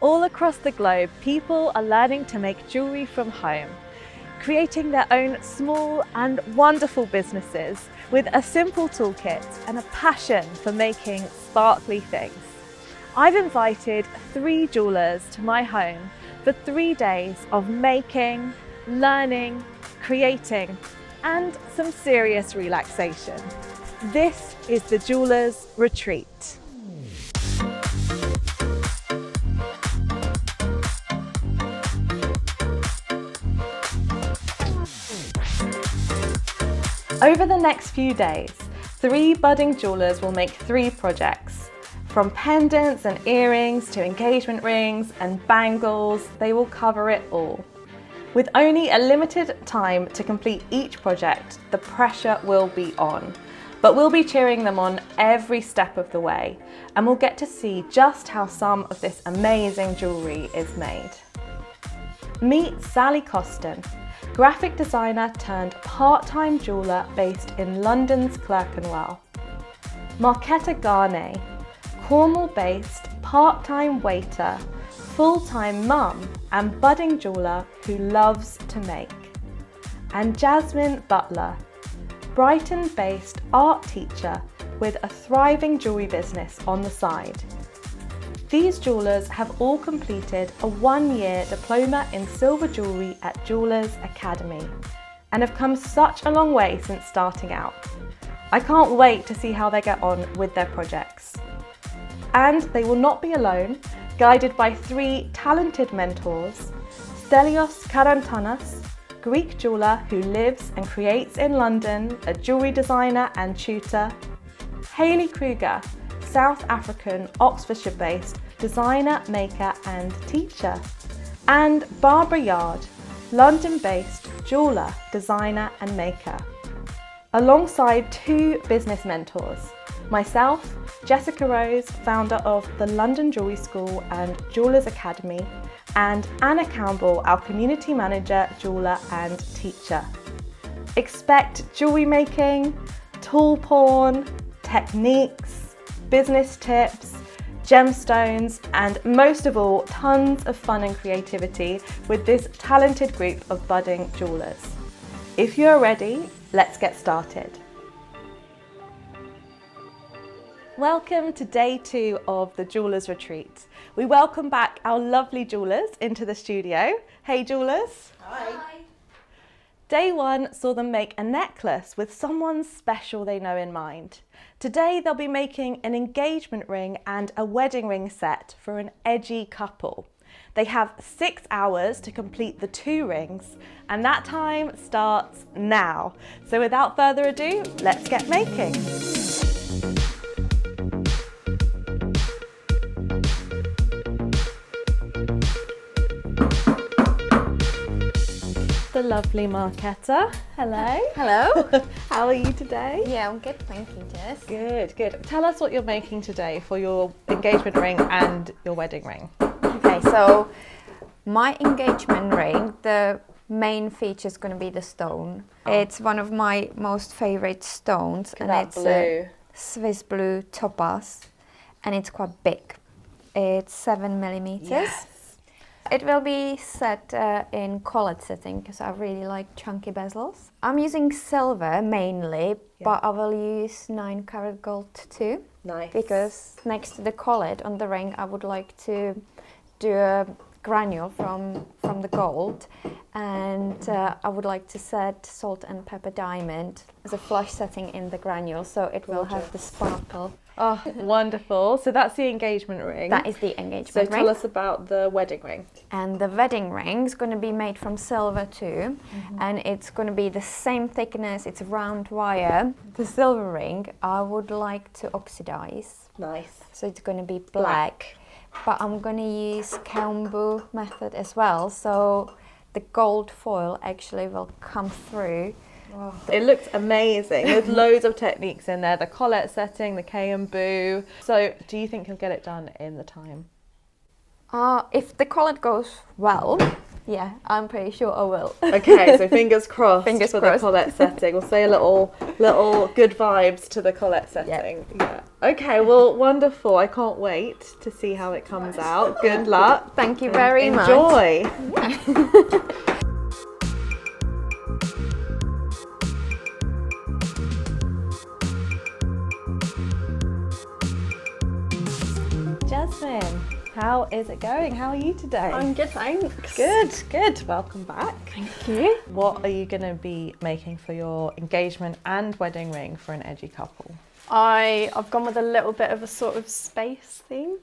All across the globe, people are learning to make jewellery from home, creating their own small and wonderful businesses with a simple toolkit and a passion for making sparkly things. I've invited 3 jewellers to my home for 3 days of making, learning, creating, and some serious relaxation. This is the Jewellers Retreat. Over the next few days, 3 budding jewellers will make 3 projects. From pendants and earrings to engagement rings and bangles, they will cover it all. With only a limited time to complete each project, the pressure will be on. But we'll be cheering them on every step of the way, and we'll get to see just how some of this amazing jewellery is made. Meet Sally Coston, graphic designer turned part-time jeweller based in London's Clerkenwell. Marketa Garnay, Cornwall-based part-time waiter, full-time mum and budding jeweller who loves to make. And Jasmine Butler, Brighton-based art teacher with a thriving jewellery business on the side. These jewellers have all completed a 1-year diploma in silver jewellery at Jewellers Academy and have come such a long way since starting out. I can't wait to see how they get on with their projects. And they will not be alone, guided by 3 talented mentors: Stelios Karantanas, Greek jeweller who lives and creates in London, a jewellery designer and tutor; Hayley Kruger, South African, Oxfordshire-based designer, maker and teacher; and Barbara Yard, London-based jeweller, designer and maker. Alongside 2 business mentors, myself, Jessica Rose, founder of the London Jewellery School and Jewellers Academy, and Anna Campbell, our community manager, jeweller and teacher. Expect jewellery making, tool porn, techniques, business tips, gemstones, and most of all, tons of fun and creativity with this talented group of budding jewellers. If you're ready, let's get started. Welcome to day 2 of the Jewellers Retreat. We welcome back our lovely jewellers into the studio. Hey jewellers. Hi. Day 1 saw them make a necklace with someone special they know in mind. Today they'll be making an engagement ring and a wedding ring set for an edgy couple. They have 6 hours to complete the 2 rings, and that time starts now. So without further ado, let's get making. The lovely Marketa. Hello. Hello. How are you today? Yeah, I'm good, thank you, Jess. Good, good. Tell us what you're making today for your engagement ring and your wedding ring. Okay, so my engagement ring, the main feature is going to be the stone. Oh. It's one of my most favorite stones, and it's a Swiss blue topaz, and it's quite big. It's 7 millimeters. Yes. It will be set in collared setting because I really like chunky bezels. I'm using silver mainly, but I will use 9 karat gold too. Nice. Because next to the collet on the ring, I would like to do a granule from the gold, and I would like to set salt and pepper diamond as a flush setting in the granule, so it will have the sparkle. Oh, wonderful. So that's the engagement ring. That is the engagement ring. ring. So tell us about the wedding ring. And the wedding ring is going to be made from silver too, and it's going to be the same thickness, it's round wire. The silver ring I would like to oxidize. Nice. So it's going to be black. But I'm going to use Kaumbu method as well, so the gold foil actually will come through. Oh, it looks amazing. There's loads of techniques in there, the collet setting, the Kaumbu. So do you think you'll get it done in the time? If the collet goes well, Yeah, I'm pretty sure I will. Okay, so fingers crossed Fingers for crossed. the collet setting. We'll say a little good vibes to the collet setting. Yeah. Okay, well, wonderful. I can't wait to see how it comes out. Good luck. Thank you very much. Enjoy. Jasmine, how is it going? How are you today? I'm good, thanks. Good. Welcome back. Thank you. What are you going to be making for your engagement and wedding ring for an edgy couple? I've gone with a little bit of a sort of space theme.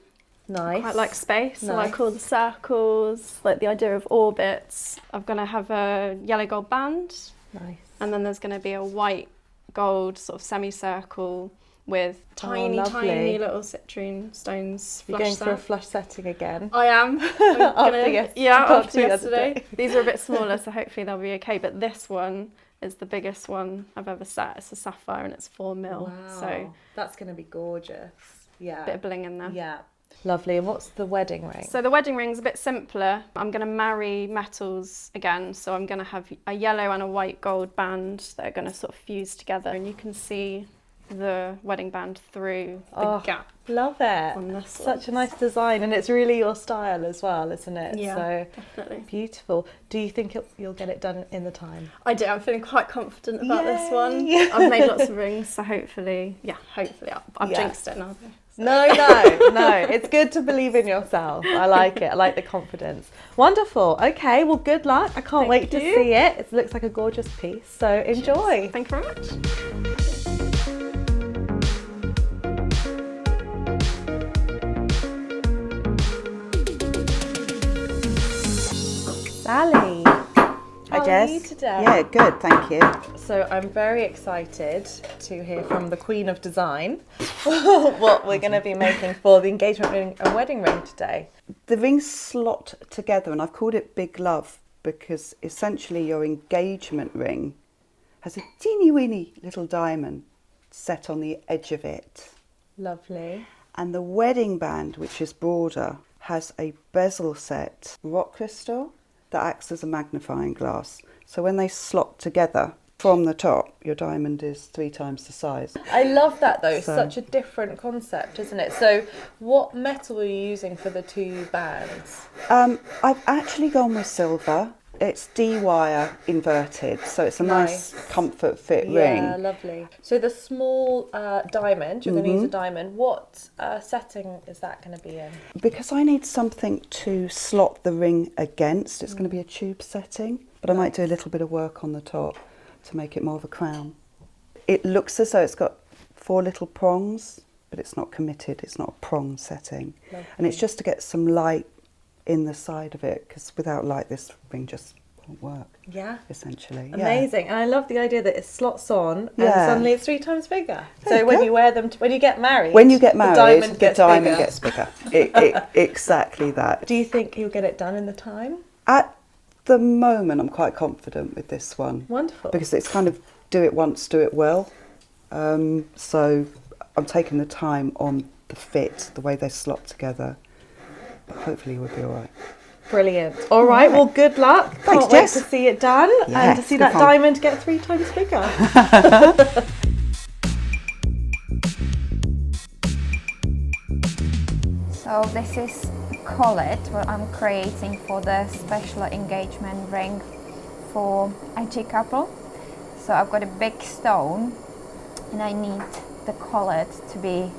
Nice. Quite like space. I Nice. like all the circles, like the idea of orbits. I'm going to have a yellow gold band. Nice. And then there's going to be a white gold sort of semicircle with tiny lovely. little citrine stones. You're going for a flush setting again. I am. After After the other yesterday. day. These are a bit smaller, so hopefully they'll be okay. But this one is the biggest one I've ever set. It's a sapphire and it's 4 mil. Wow. So that's going to be gorgeous. Yeah. bit of bling in there. Yeah. Lovely. And what's the wedding ring? So the wedding ring's a bit simpler. I'm going to marry metals again. So I'm going to have a yellow and a white gold band that are going to sort of fuse together. And you can see the wedding band through the gap. Love it. On this Such a nice design, and it's really your style as well, isn't it? Yeah, so definitely. beautiful. Do you think you'll get it done in the time? I do. I'm feeling quite confident about this one. Yay! I've made lots of rings, so hopefully. I've Yeah. jinxed it now. No. It's good to believe in yourself. I like it. I like the confidence. Wonderful. Okay, well, good luck. I can't wait to see it. It looks like a gorgeous piece. So enjoy. Thank you very much. Sally. Hi, How Jess. are you today? Yeah, good, thank you. So I'm very excited to hear from the Queen of Design what we're going to be making for the engagement ring and wedding ring today. The rings slot together, and I've called it Big Love because essentially your engagement ring has a teeny weeny little diamond set on the edge of it. Lovely. And the wedding band, which is broader, has a bezel set rock crystal that acts as a magnifying glass. So when they slot together from the top, your diamond is 3 times the size. I love that though. So- Such a different concept, isn't it? So what metal are you using for the 2 bands? I've actually gone with silver. It's D-wire inverted, so it's a nice comfort fit Yeah, ring. lovely. So the small diamond, you're going to use a diamond. What setting is that going to be in? Because I need something to slot the ring against, it's going to be a tube setting, but I might do a little bit of work on the top to make it more of a crown. It looks as though it's got 4 little prongs, but it's not committed, it's not a prong setting. And it's just to get some light in the side of it, because without light this ring just won't work. Yeah. Essentially. Amazing. And I love the idea that it slots on and Yeah. suddenly it's 3 times bigger. There So you when go. you wear them, when you get married, When you get married, the diamond gets bigger. bigger. Exactly that. Do you think you'll get it done in the time? At the moment, I'm quite confident with this one. Wonderful. Because it's kind of do it once, do it well. So I'm taking the time on the fit, the way they slot together. But hopefully we'll be all right. Brilliant. All right, well, good luck. Thanks, Can't wait Jess. to see it done Yeah, and to it's see good that fun. diamond get 3 times bigger. So this is collet what I'm creating for the special engagement ring for edgy couple. So I've got a big stone and I need the collet to be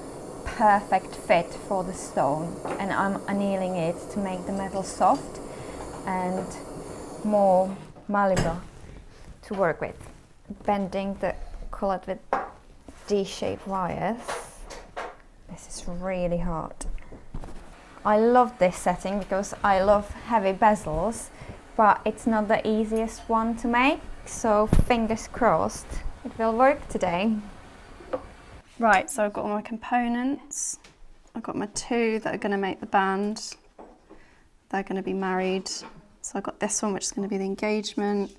perfect fit for the stone, and I'm annealing it to make the metal soft and more malleable to work with. Bending the collet with D-shaped wires. This is really hard. I love this setting because I love heavy bezels, but it's not the easiest one to make, so fingers crossed it will work today. Right, so I've got all my components. I've got my 2 that are going to make the band. They're going to be married. So I've got this one, which is going to be the engagement.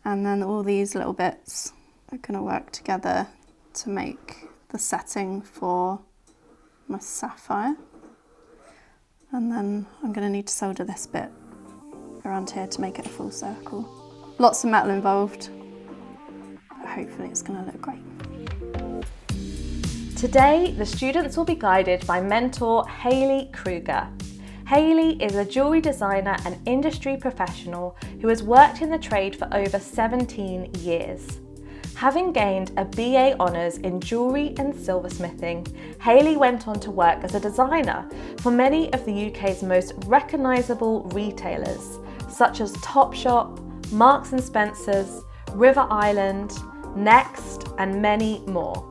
And then all these little bits are going to work together to make the setting for my sapphire. And then I'm going to need to solder this bit around here to make it a full circle. Lots of metal involved, but hopefully it's going to look great. Today, the students will be guided by mentor Hayley Kruger. Hayley is a jewellery designer and industry professional who has worked in the trade for over 17 years. Having gained a BA Honours in Jewellery and Silversmithing, Hayley went on to work as a designer for many of the UK's most recognisable retailers, such as Topshop, Marks & Spencer's, River Island, Next, and many more.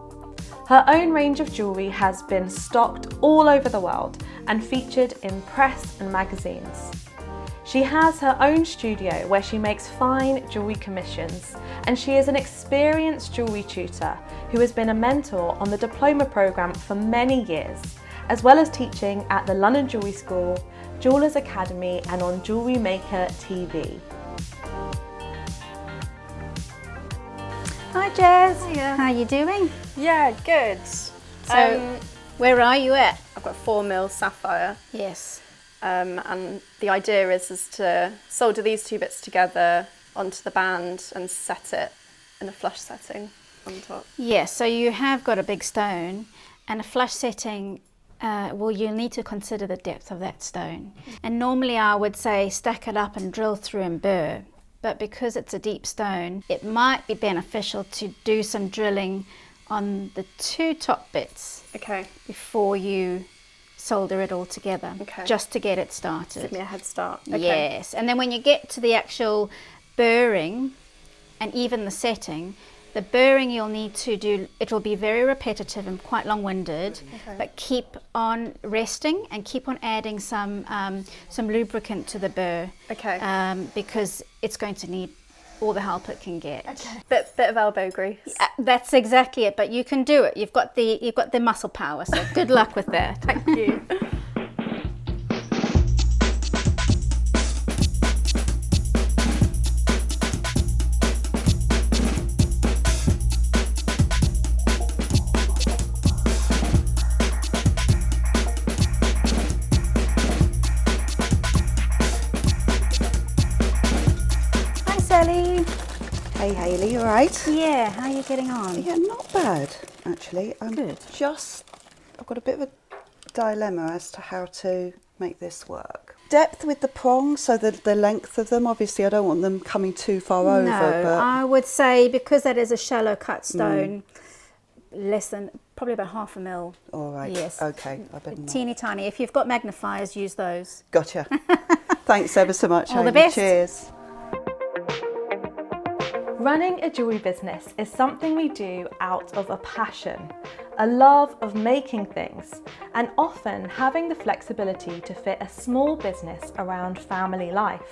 Her own range of jewellery has been stocked all over the world and featured in press and magazines. She has her own studio where she makes fine jewellery commissions, and she is an experienced jewellery tutor who has been a mentor on the diploma programme for many years, as well as teaching at the London Jewellery School, Jewellers Academy, and on Jewellery Maker TV. Hi Jess, Hiya. how are you doing? Yeah, good. So, where are you at? I've got 4mm sapphire, Yes. and the idea is to solder these two bits together onto the band and set it in a flush setting on top. Yes, so you have got a big stone, and a flush setting, well, you'll need to consider the depth of that stone. And normally I would say stack it up and drill through and burr. But because it's a deep stone, it might be beneficial to do some drilling on the two top bits Okay, before you solder it all together, Okay. just to get it started. give me a head start. Okay. Yes, and then when you get to the actual burring and even the setting, the burring you'll need to do, it will be very repetitive and quite long-winded, but keep on resting and keep on adding some lubricant to the burr, Okay. because it's going to need all the help it can get. Bit of elbow grease. That's exactly it, but you can do it. You've got the muscle power, so good luck with that. Thank you. Hi Sally. Hey Hayley, you alright? Yeah, how are you getting on? Yeah, not bad actually. Good. I've got a bit of a dilemma as to how to make this work. Depth with the prongs, so the length of them, obviously I don't want them coming too far over, No, but I would say because that is a shallow cut stone, less than probably about 1/2 mil. alright, Yes. okay, I better not. Teeny tiny. If you've got magnifiers, use those. Gotcha. Thanks ever so much, All the Hayley. best. Cheers. Running a jewellery business is something we do out of a passion, a love of making things, and often having the flexibility to fit a small business around family life.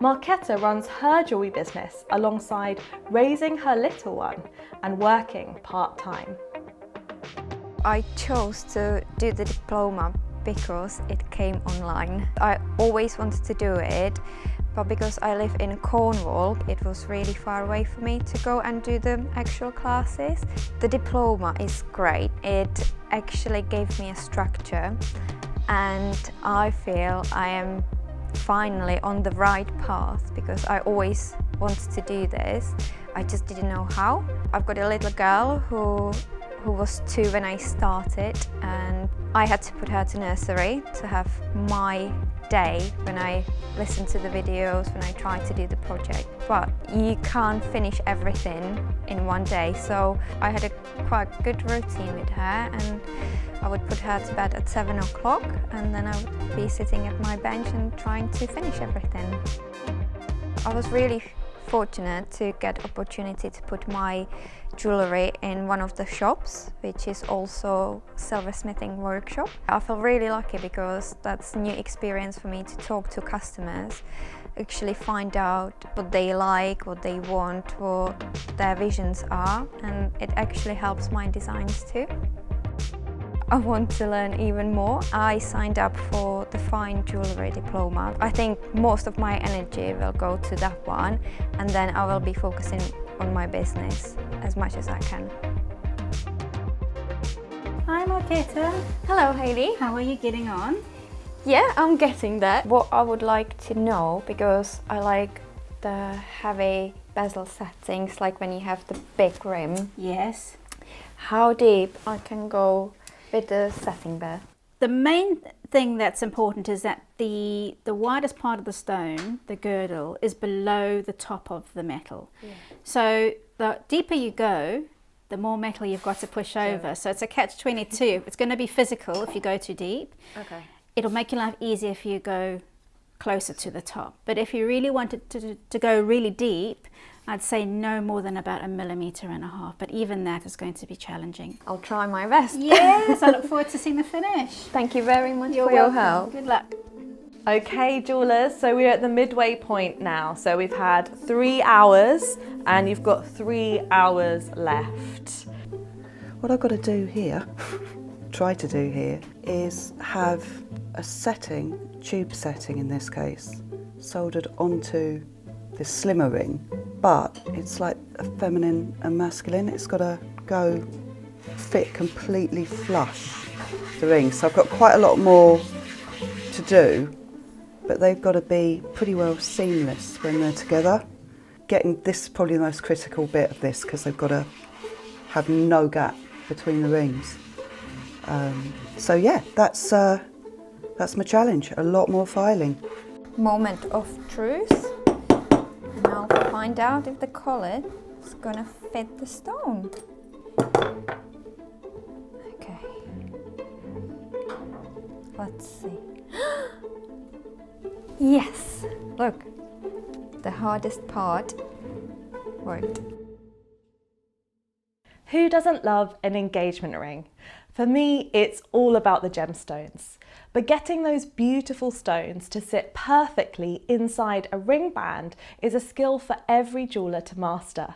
Marketa runs her jewellery business alongside raising her little one and working part-time. I chose to do the diploma because it came online. I always wanted to do it, but because I live in Cornwall, it was really far away for me to go and do the actual classes. The diploma is great. It actually gave me a structure, and I feel I am finally on the right path because I always wanted to do this. I just didn't know how. I've got a little girl who was 2 when I started, and I had to put her to nursery to have my day when I listen to the videos, when I try to do the project. But you can't finish everything in one day, so I had a quite good routine with her, and I would put her to bed at 7 o'clock, and then I would be sitting at my bench and trying to finish everything. I was really fortunate to get opportunity to put my jewellery in one of the shops, which is also silversmithing workshop. I feel really lucky because that's a new experience for me to talk to customers, actually find out what they like, what they want, what their visions are, and it actually helps my designs too. I want to learn even more. I signed up for the Fine Jewellery Diploma. I think most of my energy will go to that one, and then I will be focusing on my business as much as I can. Hi Marketa. Hello Hayley. How are you getting on? Yeah, I'm getting that. What I would like to know, because I like the heavy bezel settings, like when you have the big rim. Yes. How deep I can go with the setting there. The main thing that's important is that the widest part of the stone, the girdle, is below the top of the metal. Yeah. So the deeper you go, the more metal you've got to push over. So it's a catch-22. It's going to be physical if you go too deep. Okay. It'll make your life easier if you go closer to the top. But if you really wanted to go really deep, I'd say no more than about 1.5 mm, but even that is going to be challenging. I'll try my best. Yes, I look forward to seeing the finish. Thank you very much You're for your welcome. help. Good luck. Okay, jewelers, so we're at the midway point now. So we've had 3 hours and you've got 3 hours left. What I've got to do here, try to do here, is have a setting, tube setting in this case, soldered onto this slimmer ring, but it's like a feminine and masculine. It's got to go fit completely flush the ring. So I've got quite a lot more to do, but they've got to be pretty well seamless when they're together. Getting this is probably the most critical bit of this, because they've got to have no gap between the rings. So yeah, that's my challenge. A lot more filing. Moment of truth. And I'll find out if the collet is gonna fit the stone. Okay. Let's see. Yes! Look, the hardest part worked. Who doesn't love an engagement ring? For me, it's all about the gemstones. But getting those beautiful stones to sit perfectly inside a ring band is a skill for every jeweller to master.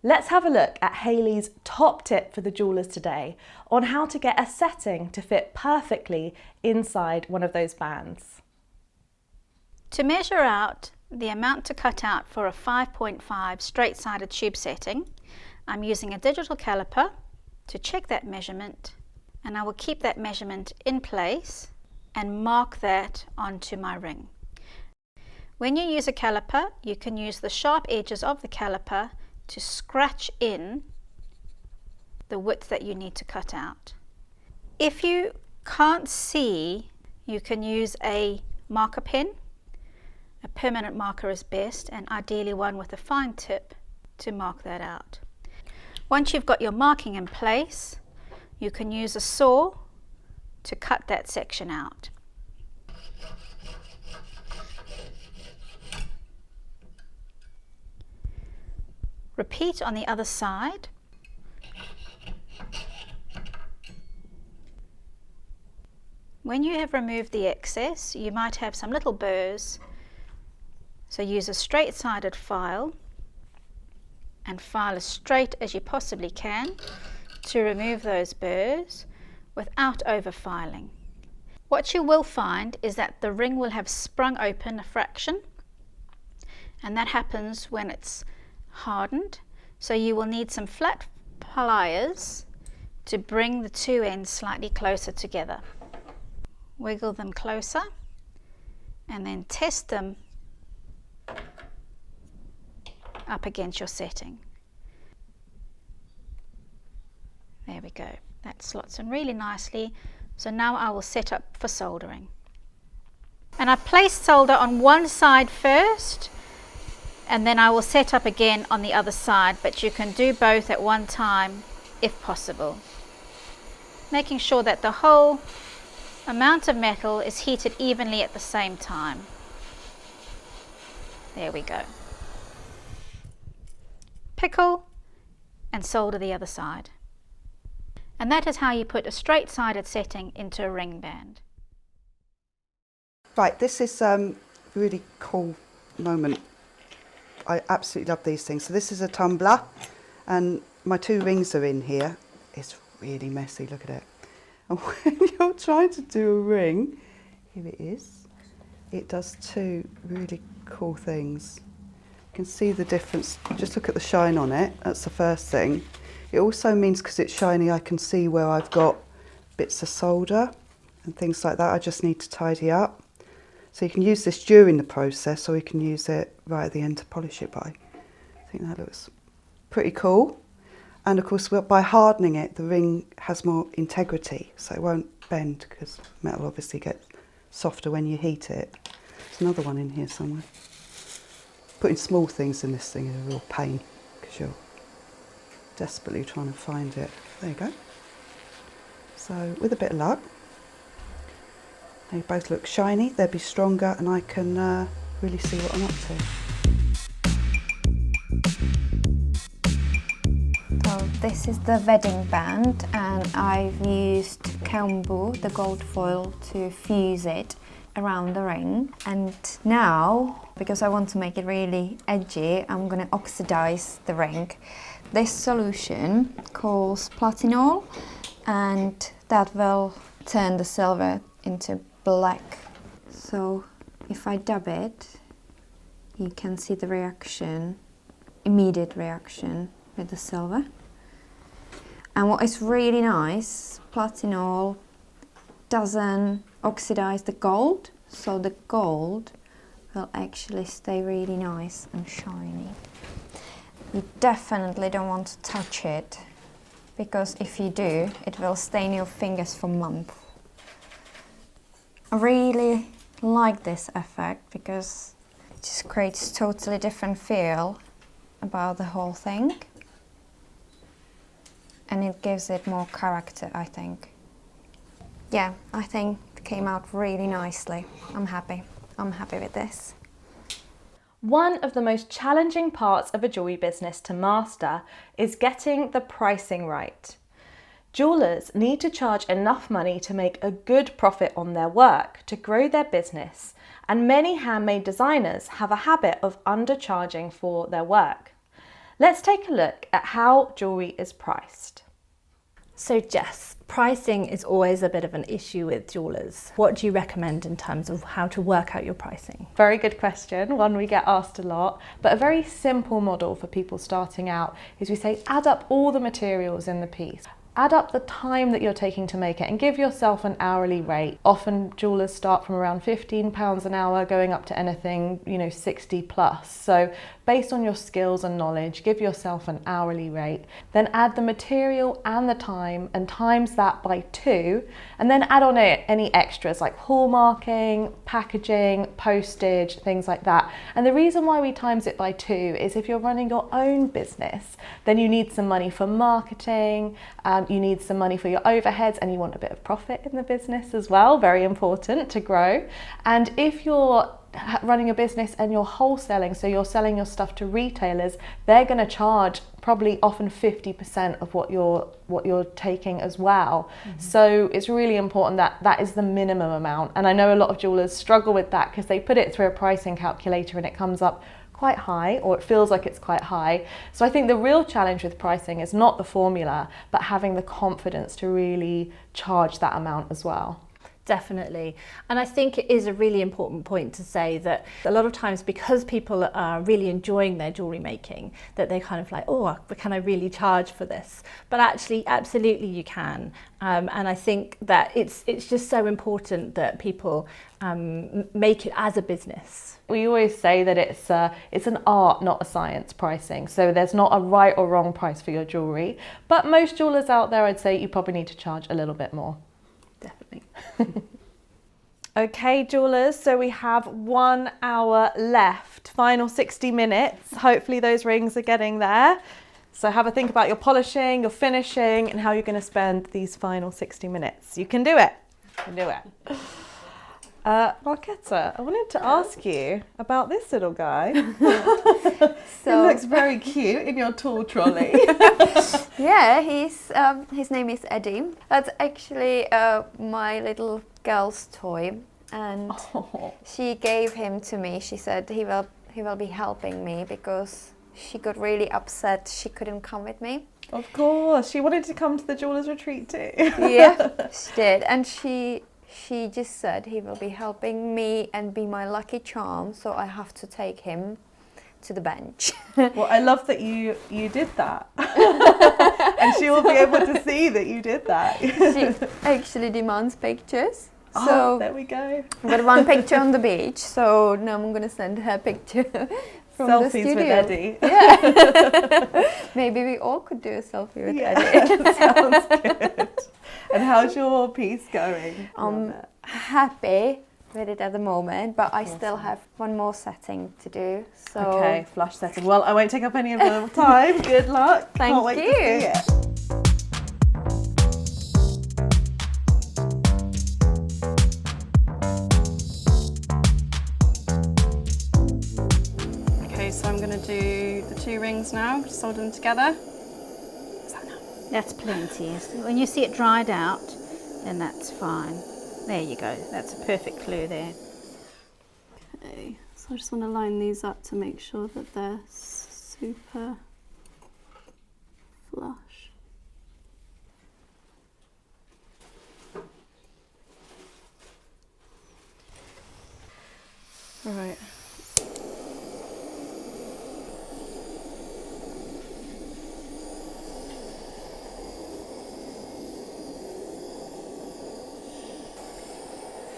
Let's have a look at Hayley's top tip for the jewellers today on how to get a setting to fit perfectly inside one of those bands. To measure out the amount to cut out for a 5.5 straight-sided tube setting, I'm using a digital caliper to check that measurement, and I will keep that measurement in place and mark that onto my ring. When you use a caliper, you can use the sharp edges of the caliper to scratch in the width that you need to cut out. If you can't see, you can use a marker pen. A permanent marker is best, and ideally one with a fine tip to mark that out. Once you've got your marking in place, you can use a saw to cut that section out. Repeat on the other side. When you have removed the excess, you might have some little burrs, so use a straight-sided file and file as straight as you possibly can to remove those burrs without over-filing. What you will find is that the ring will have sprung open a fraction, and that happens when it's hardened, so you will need some flat pliers to bring the two ends slightly closer together. Wiggle them closer and then test them up against your setting. There we go. That slots in really nicely. So now I will set up for soldering. And I place solder on one side first, and then I will set up again on the other side, but you can do both at one time if possible. Making sure that the whole amount of metal is heated evenly at the same time. There we go. Pickle and solder the other side. And that is how you put a straight-sided setting into a ring band. Right, this is a really cool moment. I absolutely love these things. So this is a tumbler, and my two rings are in here. It's really messy, look at it. And when you're trying to do a ring, here it is, it does two really cool things. You can see the difference, just look at the shine on it, that's the first thing. It also means, because it's shiny, I can see where I've got bits of solder, and things like that I just need to tidy up. So you can use this during the process, or you can use it right at the end to polish it by. I think that looks pretty cool. And of course, by hardening it, the ring has more integrity, so it won't bend, because metal obviously gets softer when you heat it. There's another one in here somewhere. Putting small things in this thing is a real pain, because you're desperately trying to find it. There you go. So with a bit of luck, they both look shiny, they'll be stronger, and I can really see what I'm up to. So this is the wedding band, and I've used Kambu, the gold foil, to fuse it around the ring. And now, because I want to make it really edgy, I'm going to oxidize the ring. This solution calls platinol, and that will turn the silver into black. So if I dab it, you can see the reaction, immediate reaction with the silver. And what is really nice, platinol doesn't oxidize the gold, so the gold will actually stay really nice and shiny. You definitely don't want to touch it, because if you do, it will stain your fingers for months. I really like this effect because it just creates a totally different feel about the whole thing, and it gives it more character, I think. Yeah, I think it came out really nicely. I'm happy with this. One of the most challenging parts of a jewellery business to master is getting the pricing right. Jewellers need to charge enough money to make a good profit on their work to grow their business, and many handmade designers have a habit of undercharging for their work. Let's take a look at how jewellery is priced. So Jess, pricing is always a bit of an issue with jewellers. What do you recommend in terms of how to work out your pricing? Very good question, one we get asked a lot, but a very simple model for people starting out is we say add up all the materials in the piece. Add up the time that you're taking to make it and give yourself an hourly rate. Often jewellers start from around £15 an hour going up to anything, 60 plus. So based on your skills and knowledge, give yourself an hourly rate. Then add the material and the time and times that by 2, and then add on it any extras like hallmarking, packaging, postage, things like that. And the reason why we times it by 2 is if you're running your own business, then you need some money for marketing, you need some money for your overheads, and you want a bit of profit in the business as well, very important to grow. And if you're running a business and you're wholesaling, so you're selling your stuff to retailers, they're going to charge probably often 50% of what you're taking as well. Mm-hmm. So it's really important that that is the minimum amount. And I know a lot of jewellers struggle with that because they put it through a pricing calculator and it comes up quite high, or it feels like it's quite high. So I think the real challenge with pricing is not the formula, but having the confidence to really charge that amount as well. Definitely. And I think it is a really important point to say that a lot of times, because people are really enjoying their jewellery making, that they're kind of like, oh, can I really charge for this? But actually, absolutely you can. And I think that it's just so important that people make it as a business. We always say that it's an art, not a science, pricing. So there's not a right or wrong price for your jewellery. But most jewellers out there, I'd say you probably need to charge a little bit more. Definitely. Okay, jewellers, so we have 1 hour left, final 60 minutes. Hopefully those rings are getting there. So have a think about your polishing, your finishing, and how you're going to spend these final 60 minutes. You can do it. You can do it. Marketa, I wanted to ask you about this little guy. So, it looks very cute in your tool trolley. yeah, his name is Eddie. That's actually my little girl's toy, and she gave him to me. She said he will be helping me because she got really upset she couldn't come with me. Of course, she wanted to come to the jewellers retreat too. Yeah, she did, and she just said he will be helping me and be my lucky charm, so I have to take him to the bench. Well, I love that you did that. And she will be able to see that you did that. She actually demands pictures. So there we go. I've got one picture on the beach, so now I'm going to send her a picture from the Selfies studio. with Eddie. Yeah. Maybe we all could do a selfie with Eddie. Sounds good. And how's your piece going? I'm happy with it at the moment, but I still have one more setting to do. So Okay, flush setting. Well, I won't take up any of your time. Good luck. Thank Can't wait you. to see it. Okay, so I'm going to do the 2 rings now, just solder them together. That's plenty. When you see it dried out, then that's fine. There you go. That's a perfect clue there. Okay, so I just want to line these up to make sure that they're super flush. All right.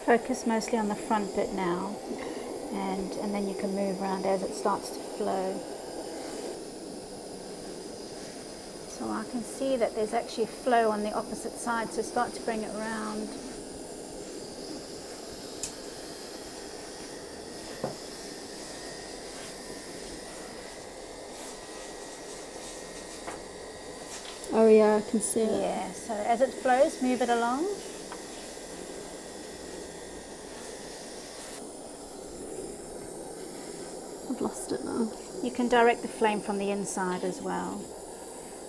Focus mostly on the front bit now, and then you can move around as it starts to flow. So I can see that there's actually flow on the opposite side, so start to bring it round. Oh yeah, I can see it. Yeah, so as it flows, move it along. I've lost it now. You can direct the flame from the inside as well.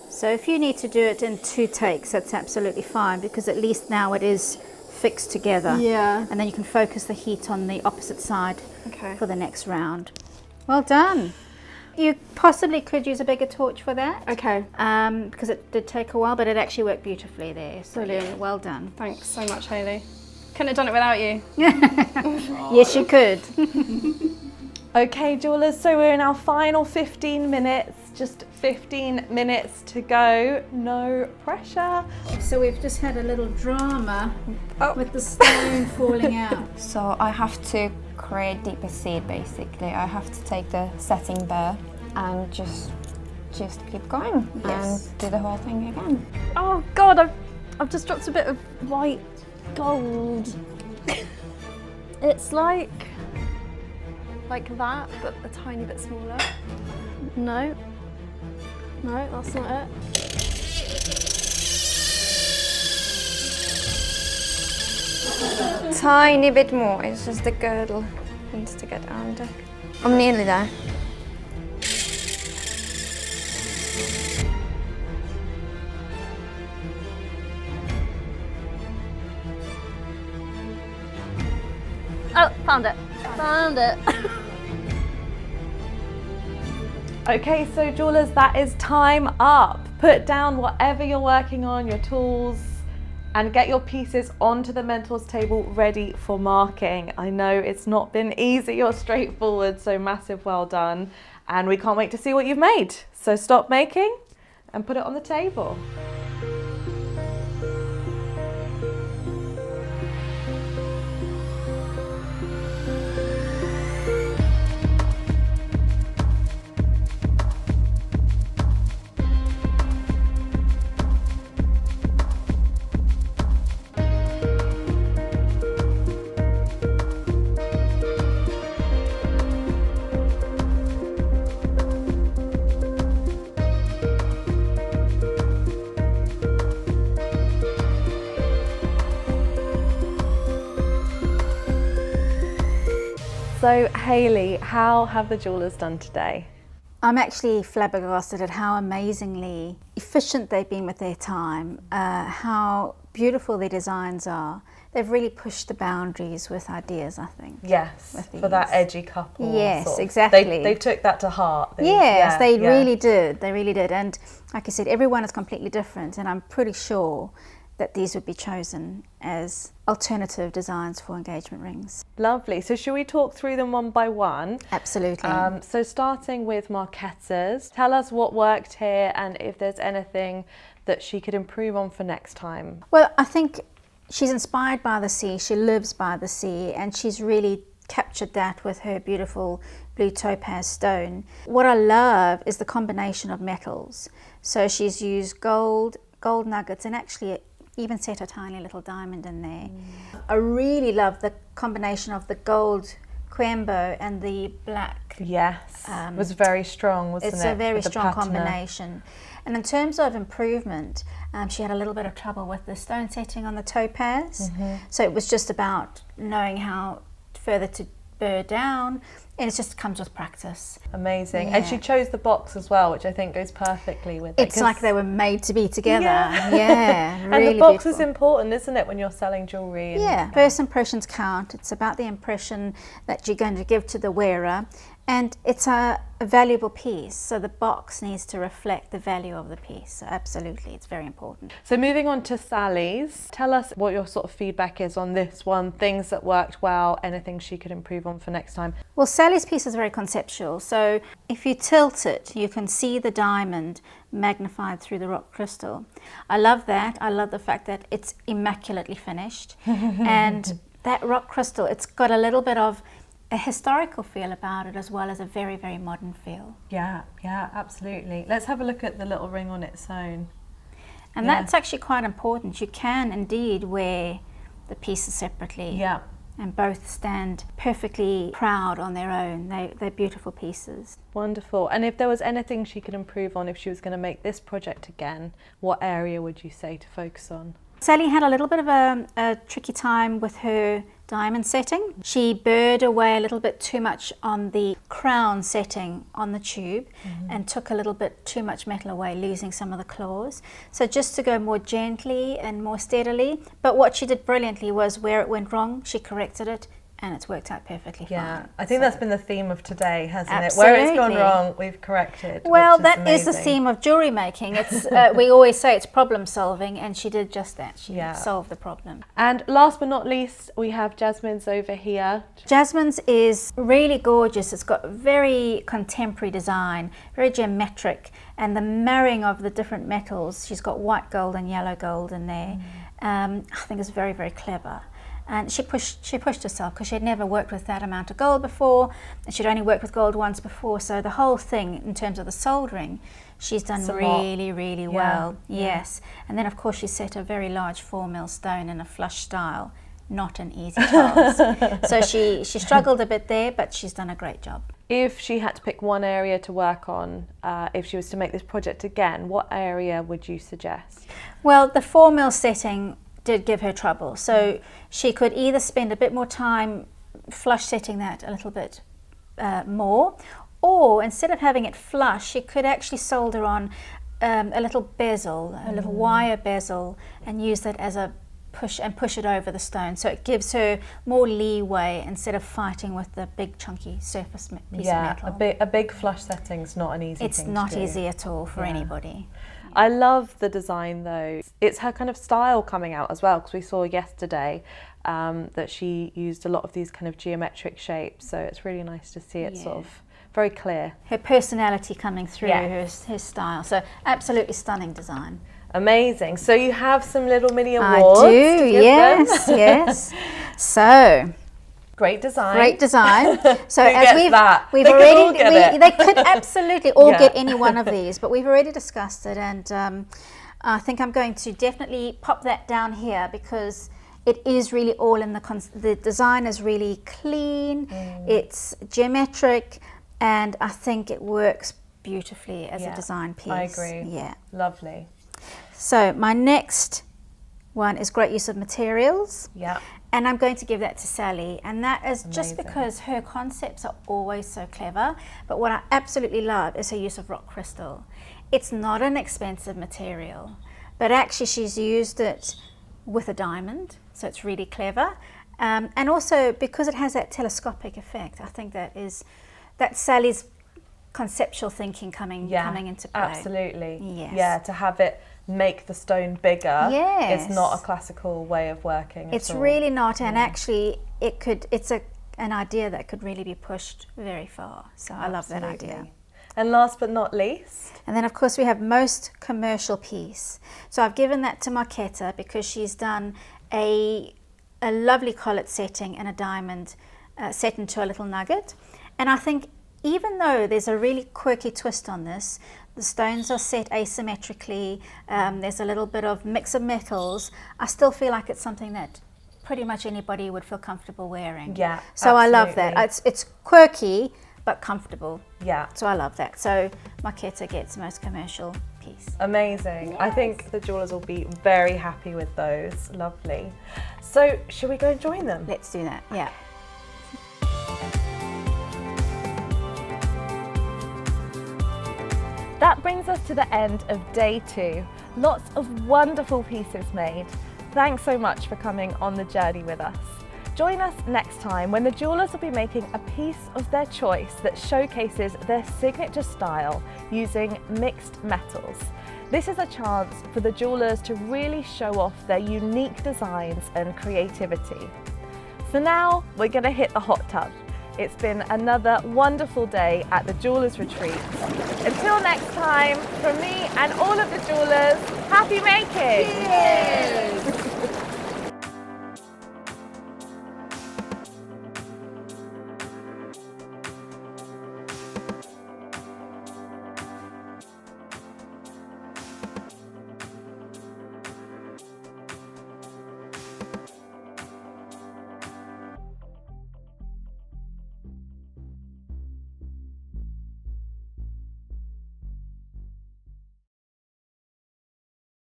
So if you need to do it in 2 takes, that's absolutely fine, because at least now it is fixed together. Yeah. And then you can focus the heat on the opposite side Okay. for the next round. Well done. You possibly could use a bigger torch for that. Okay. Because it did take a while, but it actually worked beautifully there. So Brilliant. yeah, well done. Thanks so much, Hayley. Couldn't have done it without you. Yes, you could. Okay, jewelers, so we're in our final 15 minutes. Just 15 minutes to go. No pressure. So we've just had a little drama with the stone falling out. So I have to create deeper seed basically. I have to take the setting bare and just keep going and do the whole thing again. Oh God, I've just dropped a bit of white gold. It's like that, but a tiny bit smaller. No, that's not it. Tiny bit more, it's just the girdle needs to get under. I'm nearly there. Oh, found it. Okay, so jewelers, that is time up. Put down whatever you're working on, your tools, and get your pieces onto the mentors table ready for marking. I know it's not been easy or straightforward, so massive well done. And we can't wait to see what you've made. So stop making and put it on the table. So Hayley, how have the jewelers done today? I'm actually flabbergasted at how amazingly efficient they've been with their time, how beautiful their designs are. They've really pushed the boundaries with ideas, I think. Yes, with for that these. edgy couple. Yes, sort of. exactly. They took that to heart. Yes, they really did. They really did. And like I said, everyone is completely different, and I'm pretty sure that these would be chosen as alternative designs for engagement rings. Lovely. So should we talk through them one by one? Absolutely. So starting with Marquetta's, tell us what worked here and if there's anything that she could improve on for next time. Well, I think she's inspired by the sea, she lives by the sea, and she's really captured that with her beautiful blue topaz stone. What I love is the combination of metals. So she's used gold nuggets, and actually even set a tiny little diamond in there. I really love the combination of the gold Quembo and the black. Yes, it was very strong, wasn't it? It's a very With the strong patina. combination. And in terms of improvement, she had a little bit of trouble with the stone setting on the topaz. So it was just about knowing how further to burr down, and it just comes with practice. Amazing. Yeah. And she chose the box as well, which I think goes perfectly with it. It's like they were made to be together. Yeah. Yeah, really And the box beautiful. is important, isn't it, when you're selling jewellery? Yeah, first impressions count. It's about the impression that you're going to give to the wearer, and it's a valuable piece, so the box needs to reflect the value of the piece. So absolutely, it's very important. So moving on to Sally's, tell us what your sort of feedback is on this one, things that worked well, anything she could improve on for next time. Well, Sally's piece is very conceptual, so if you tilt it, you can see the diamond magnified through the rock crystal. I love that. I love the fact that it's immaculately finished, and that rock crystal, it's got a little bit of a historical feel about it as well as a very, very modern feel. Yeah, absolutely. Let's have a look at the little ring on its own. And that's actually quite important. You can indeed wear the pieces separately. Yeah. And both stand perfectly proud on their own. They're beautiful pieces. Wonderful. And if there was anything she could improve on if she was going to make this project again, what area would you say to focus on? Sally had a little bit of a tricky time with her diamond setting. She burred away a little bit too much on the crown setting on the tube and took a little bit too much metal away, losing some of the claws. So just to go more gently and more steadily. But what she did brilliantly was where it went wrong, she corrected it, and it's worked out perfectly fine. I think that's been the theme of today, hasn't Absolutely. it? Where it's gone wrong, we've corrected. Well, which that is the amazing. theme of jewellery making. It's we always say it's problem solving, and she did just that. She solved the problem. And last but not least, we have Jasmine's over here. Jasmine's is really gorgeous. It's got very contemporary design, very geometric, and the marrying of the different metals. She's got white gold and yellow gold in there. I think it's very, very clever. And she pushed herself because she had never worked with that amount of gold before, and she'd only worked with gold once before. So the whole thing, in terms of the soldering, she's done really, really well. Yes. And then, of course, she set a very large 4mm stone in a flush style. Not an easy task. So she struggled a bit there, but she's done a great job. If she had to pick one area to work on, if she was to make this project again, what area would you suggest? Well, the 4mm setting did give her trouble, so she could either spend a bit more time flush setting that a little bit more, or instead of having it flush, she could actually solder on a little bezel, a little wire bezel, and use that as a push it over the stone, so it gives her more leeway instead of fighting with the big chunky surface piece of metal. a big flush setting's not an easy thing It's to not do. easy at all for anybody. I love the design though. It's her kind of style coming out as well, because we saw yesterday that she used a lot of these kind of geometric shapes, so it's really nice to see it sort of very clear. Her personality coming through, her style, so absolutely stunning design. Amazing. So you have some little mini awards. I do, to give yes, them. yes. So Great design. great design. So Who as gets that? we've They could all already, get it. they could absolutely all Yeah. get any one of these, but we've already discussed it, and I think I'm going to definitely pop that down here because it is really all in the design is really clean. It's geometric, and I think it works beautifully as a design piece. I agree. Yeah. Lovely. So my next one is great use of materials. Yeah. And I'm going to give that to Sally, and that is just Amazing. because her concepts are always so clever. But what I absolutely love is her use of rock crystal. It's not an expensive material, but actually she's used it with a diamond, so it's really clever. And also because it has that telescopic effect, I think that's Sally's conceptual thinking coming into play. Absolutely. Yes. Yeah, to have it make the stone bigger. Yes. It's not a classical way of working. It's at all. really not, and actually it's an idea that could really be pushed very far. So I love that idea. Absolutely. And last but not least, And then of course we have most commercial piece. So I've given that to Marquetta because she's done a lovely collet setting and a diamond set into a little nugget. And I think even though there's a really quirky twist on this, the stones are set asymmetrically, there's a little bit of mix of metals, I still feel like it's something that pretty much anybody would feel comfortable wearing. Yeah, so absolutely. I love that. It's quirky but comfortable. Yeah. So I love that. So Marketa gets most commercial piece. Amazing. I think the jewellers will be very happy with those. Lovely. So should we go and join them? Let's do that. Yeah. That brings us to the end of day 2. Lots of wonderful pieces made. Thanks so much for coming on the journey with us. Join us next time when the jewellers will be making a piece of their choice that showcases their signature style using mixed metals. This is a chance for the jewellers to really show off their unique designs and creativity. So now we're going to hit the hot tub. It's been another wonderful day at the Jewellers Retreat. Until next time, from me and all of the jewellers, happy making! Cheers!